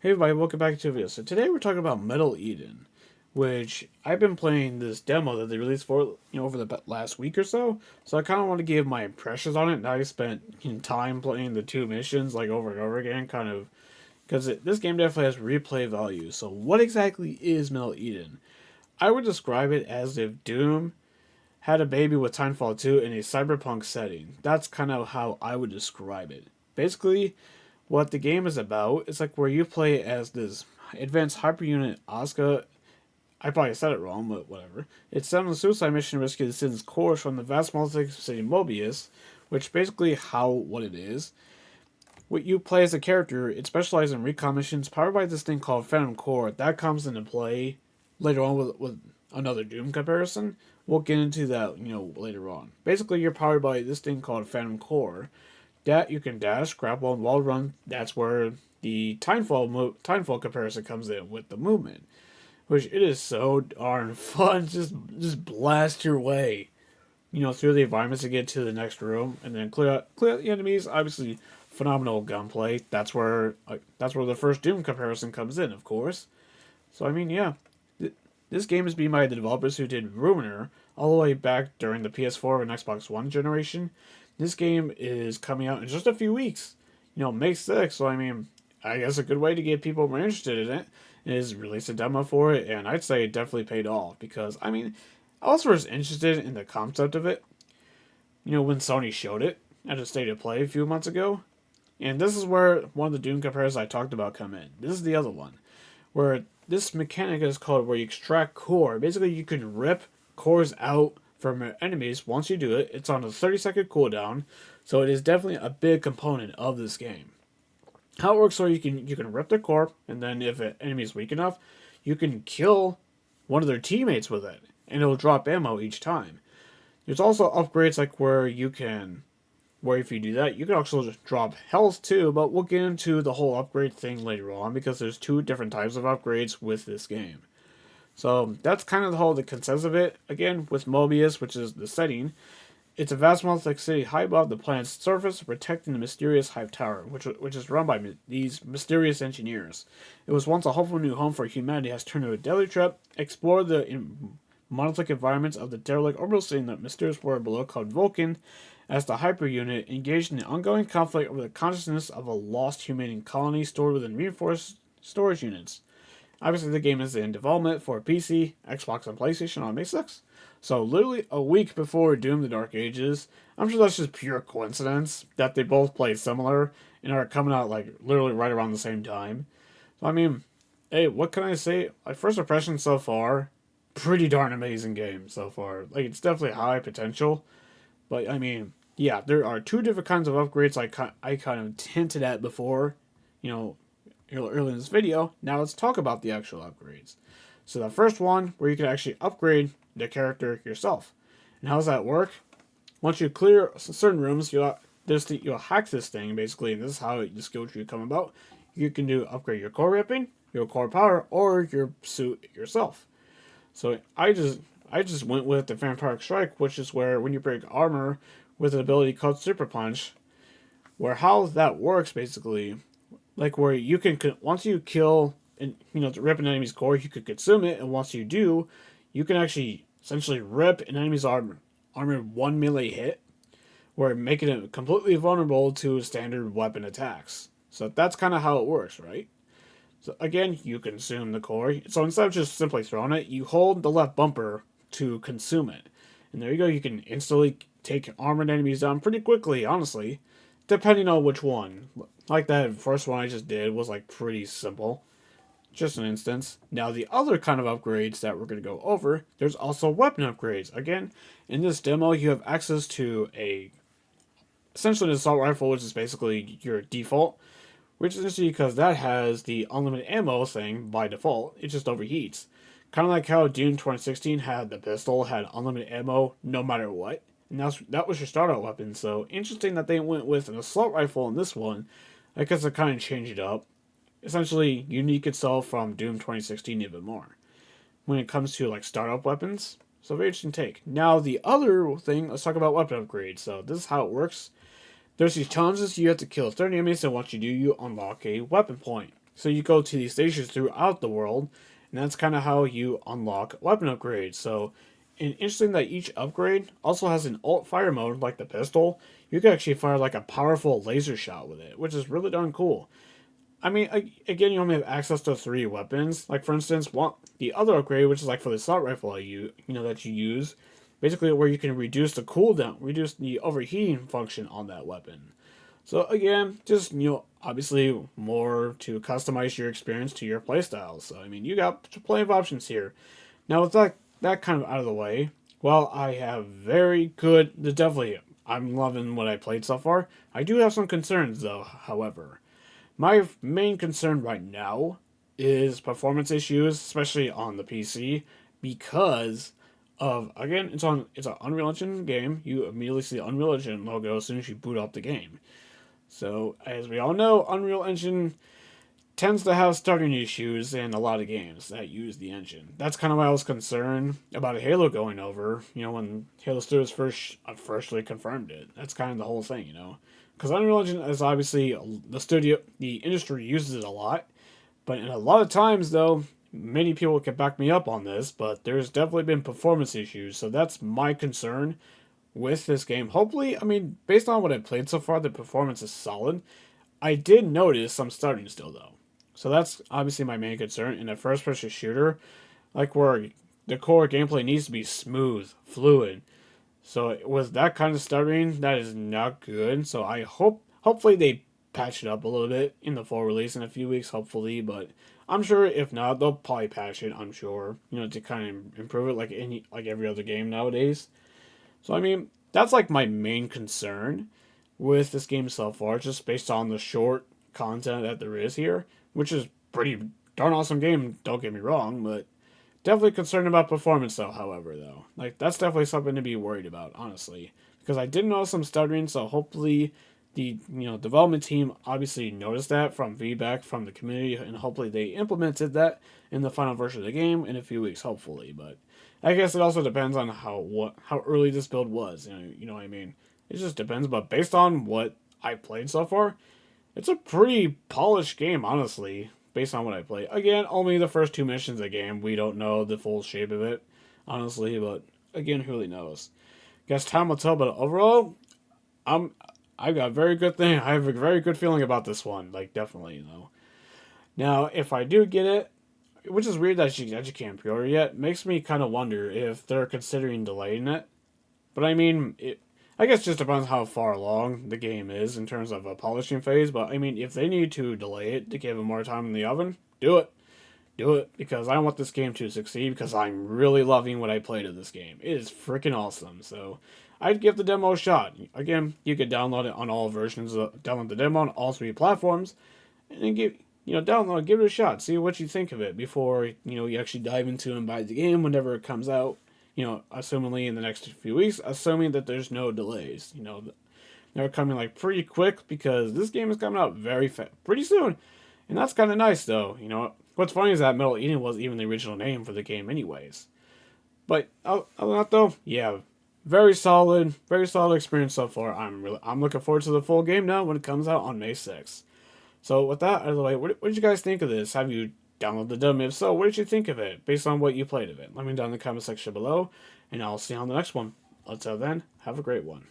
Hey everybody, welcome back to a video. So today we're talking about Metal Eden, which I've been playing this demo that they released for over the last week or so. So I kind of want to give my impressions on it. And I spent time playing the two missions like over and over again, kind of because this game definitely has replay value. So what exactly is Metal Eden? I would describe it as if Doom had a baby with Timefall 2 in a cyberpunk setting. That's kind of how I would describe it. Basically, what the game is about is like where you play as this advanced hyper unit Asuka. I probably said it wrong, but whatever. It's set on a suicide mission to rescue the citizen's core from the vast multi city Mobius, which basically how what it is. What you play as a character, it specializes in recon missions powered by this thing called Phantom Core. That comes into play later on with another Doom comparison. We'll get into that, later on. Basically, you're powered by this thing called Phantom Core, that you can dash, grapple, and wall run. That's where the Timefall comparison comes in with the movement, which it is so darn fun. Just blast your way, through the environments to get to the next room, and then clear out the enemies. Obviously, phenomenal gunplay. That's where the first Doom comparison comes in, of course. So I mean, yeah, this game is being by the developers who did Ruiner all the way back during the PS4 and Xbox One generation. This game is coming out in just a few weeks. May 6th. So I mean, I guess a good way to get people more interested in it is release a demo for it, and I'd say it definitely paid off because I mean, I also was interested in the concept of it. When Sony showed it at a State of Play a few months ago, and this is where one of the Doom comparisons I talked about come in. This is the other one where this mechanic is called where you extract core. Basically, you can rip cores out from enemies. Once you do it, it's on a 30-second cooldown, so it is definitely a big component of this game. How it works, so you can rip the core, and then if an enemy is weak enough, you can kill one of their teammates with it, and it'll drop ammo each time. There's also upgrades like where if you do that, you can also just drop health too, but we'll get into the whole upgrade thing later on because there's two different types of upgrades with this game. So that's kind of the consensus of it. Again, with Mobius, which is the setting, it's a vast monolithic city high above the planet's surface, protecting the mysterious Hive Tower, which is run by these mysterious engineers. It was once a hopeful new home for humanity, has turned into a deadly trap. Explore the monolithic environments of the derelict orbital city in the mysterious world below called Vulcan, as the Hyper Unit engaged in the ongoing conflict over the consciousness of a lost human colony stored within reinforced storage units. Obviously, the game is in development for PC, Xbox, and PlayStation on May 6th. So, literally a week before Doom the Dark Ages. I'm sure that's just pure coincidence that they both played similar and are coming out like literally right around the same time. So, I mean, hey, what can I say? My first impression so far, pretty darn amazing game so far. Like, it's definitely high potential. But, I mean, yeah, there are two different kinds of upgrades I kind of hinted at before, you know, earlier in this video. Now let's talk about the actual upgrades. So the first one, where you can actually upgrade the character yourself. And how does that work? Once you clear certain rooms, you'll hack this thing basically, and this is how the skill tree come about. You can do upgrade your core ripping, your core power, or your suit yourself. So I just went with the Vampiric Strike, which is where when you break armor with an ability called Super Punch, where how that works basically, like where you can once you kill and to rip an enemy's core, you can consume it, and once you do, you can actually essentially rip an enemy's armor one melee hit, where making it completely vulnerable to standard weapon attacks. So that's kind of how it works, right? So again, you consume the core. So instead of just simply throwing it, you hold the left bumper to consume it. And there you go, you can instantly take armored enemies down pretty quickly, honestly. Depending on which one. Like that first one I just did was like pretty simple. Just an instance. Now the other kind of upgrades that we're going to go over, there's also weapon upgrades. Again, in this demo you have access to essentially an assault rifle, which is basically your default. Which is interesting because that has the unlimited ammo thing by default. It just overheats. Kind of like how Doom 2016 had the pistol, had unlimited ammo no matter what. And that was your startout weapon. So interesting that they went with an assault rifle in this one. I guess they kind of changed it up. Essentially unique itself from Doom 2016 even more. When it comes to like startup weapons. So very interesting take. Now the other thing, let's talk about weapon upgrades. So this is how it works. There's these challenges you have to kill 30 enemies, and once you do, you unlock a weapon point. So you go to these stations throughout the world, and that's kind of how you unlock weapon upgrades. So, and interesting that each upgrade also has an alt fire mode, like the pistol. You can actually fire like a powerful laser shot with it, which is really darn cool. I mean, again, you only have access to 3 weapons. Like for instance, the other upgrade, which is like for the assault rifle that you use, basically where you can reduce the cooldown, reduce the overheating function on that weapon. So again, just obviously more to customize your experience to your playstyle. So I mean, you got plenty of options here. Now with that kind of out of the way, well, I have very good. Definitely, I'm loving what I played so far. I do have some concerns though. However, my main concern right now is performance issues, especially on the PC, because of again, it's an Unreal Engine game. You immediately see the Unreal Engine logo as soon as you boot up the game. So as we all know, Unreal Engine tends to have starting issues in a lot of games that use the engine. That's kind of why I was concerned about Halo going over. When Halo Studios firstly confirmed it. That's kind of the whole thing. Because Unreal Engine is obviously the industry uses it a lot, but in a lot of times though, many people can back me up on this, but there's definitely been performance issues. So that's my concern with this game. Hopefully, I mean, based on what I've played so far, the performance is solid. I did notice some stuttering still though. So that's obviously my main concern in a first-person shooter, like where the core gameplay needs to be smooth, fluid. So with that kind of stuttering, that is not good. So hopefully they patch it up a little bit in the full release in a few weeks, hopefully. But I'm sure if not, they'll probably patch it. I'm sure, to kind of improve it like every other game nowadays. So I mean, that's like my main concern with this game so far, just based on the short content that there is here, which is pretty darn awesome game. Don't get me wrong, but definitely concerned about performance though. However, though, like that's definitely something to be worried about, honestly, because I did notice some stuttering. So hopefully, the development team obviously noticed that from feedback from the community, and hopefully they implemented that in the final version of the game in a few weeks, hopefully. But I guess it also depends on how early this build was. You know what I mean. It just depends. But based on what I played so far, it's a pretty polished game, honestly, based on what I played. Again, only the first 2 missions of the game. We don't know the full shape of it, honestly, but again, who really knows? Guess time will tell, but overall, I'm I've got a very good thing. I have a very good feeling about this one. Like definitely. Now, if I do get it, which is weird that you can't pre-order yet, makes me kind of wonder if they're considering delaying it. But I mean, I guess it just depends how far along the game is in terms of a polishing phase. But I mean, if they need to delay it to give it more time in the oven, do it. Do it because I want this game to succeed because I'm really loving what I played of this game. It is freaking awesome. So I'd give the demo a shot. Again, you could download it on all versions. Download the demo on all 3 platforms, and then give it a shot. See what you think of it before you actually dive into and buy the game whenever it comes out. Assumingly in the next few weeks, assuming that there's no delays. They're coming like pretty quick because this game is coming out pretty soon, and that's kind of nice though. What's funny is that Metal Eden was even the original name for the game, anyways. But other than that though, yeah, very solid experience so far. I'm looking forward to the full game now when it comes out on May 6th. So with that out of the way, what did you guys think of this? Have you downloaded the demo? If so, what did you think of it based on what you played of it? Let me know in the comment section below, and I'll see you on the next one. Until then, have a great one.